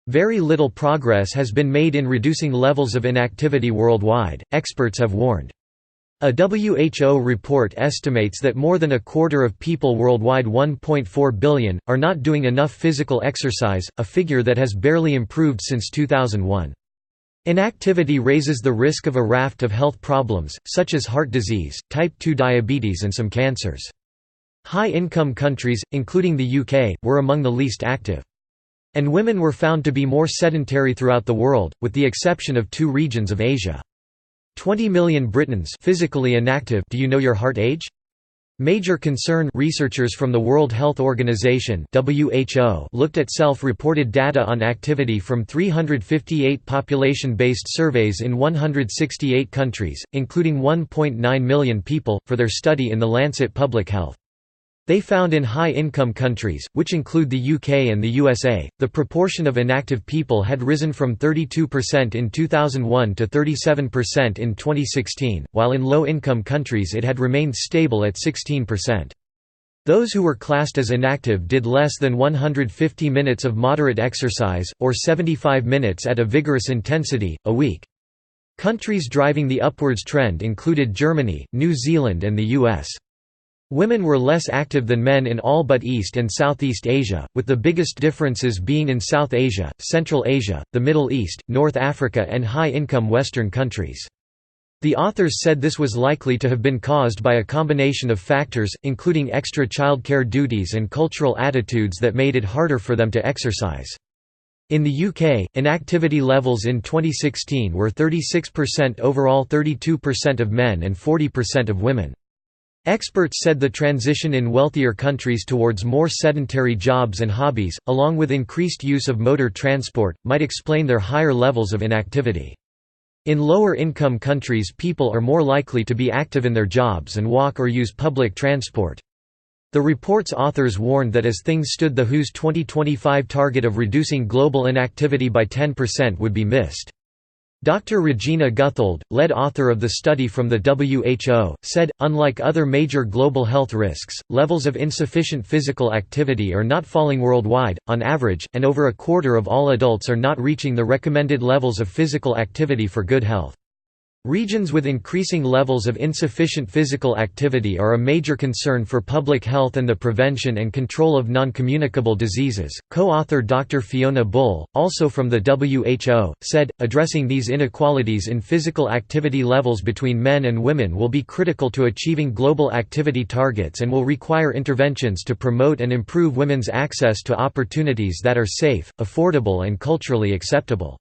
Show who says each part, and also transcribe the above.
Speaker 1: Very little progress has been made in reducing levels of inactivity worldwide, experts have warned. A WHO report estimates that more than a quarter of people worldwide, 1.4 billion, are not doing enough physical exercise, a figure that has barely improved since 2001. Inactivity raises the risk of a raft of health problems, such as heart disease, type 2 diabetes and some cancers. High-income countries, including the UK, were among the least active. And women were found to be more sedentary throughout the world, with the exception of 2 regions of Asia. 20 million Britons physically inactive. Do you know your heart age? Major concern. Researchers from the World Health Organization (WHO) looked at self-reported data on activity from 358 population-based surveys in 168 countries, including 1.9 million people, for their study in The Lancet Public Health. They found in high-income countries, which include the UK and the USA, the proportion of inactive people had risen from 32% in 2001 to 37% in 2016, while in low-income countries it had remained stable at 16%. Those who were classed as inactive did less than 150 minutes of moderate exercise, or 75 minutes at a vigorous intensity, a week. Countries driving the upwards trend included Germany, New Zealand and the US. Women were less active than men in all but East and Southeast Asia, with the biggest differences being in South Asia, Central Asia, the Middle East, North Africa and high-income Western countries. The authors said this was likely to have been caused by a combination of factors, including extra childcare duties and cultural attitudes that made it harder for them to exercise. In the UK, inactivity levels in 2016 were 36% overall, 32% of men and 40% of women. Experts said the transition in wealthier countries towards more sedentary jobs and hobbies, along with increased use of motor transport, might explain their higher levels of inactivity. In lower-income countries, people are more likely to be active in their jobs and walk or use public transport. The report's authors warned that as things stood, the WHO's 2025 target of reducing global inactivity by 10% would be missed. Dr. Regina Guthold, lead author of the study from the WHO, said, unlike other major global health risks, levels of insufficient physical activity are not falling worldwide, on average, and over a quarter of all adults are not reaching the recommended levels of physical activity for good health. Regions with increasing levels of insufficient physical activity are a major concern for public health and the prevention and control of non-communicable diseases. Co-author Dr. Fiona Bull, also from the WHO, said, addressing these inequalities in physical activity levels between men and women will be critical to achieving global activity targets and will require interventions to promote and improve women's access to opportunities that are safe, affordable and culturally acceptable.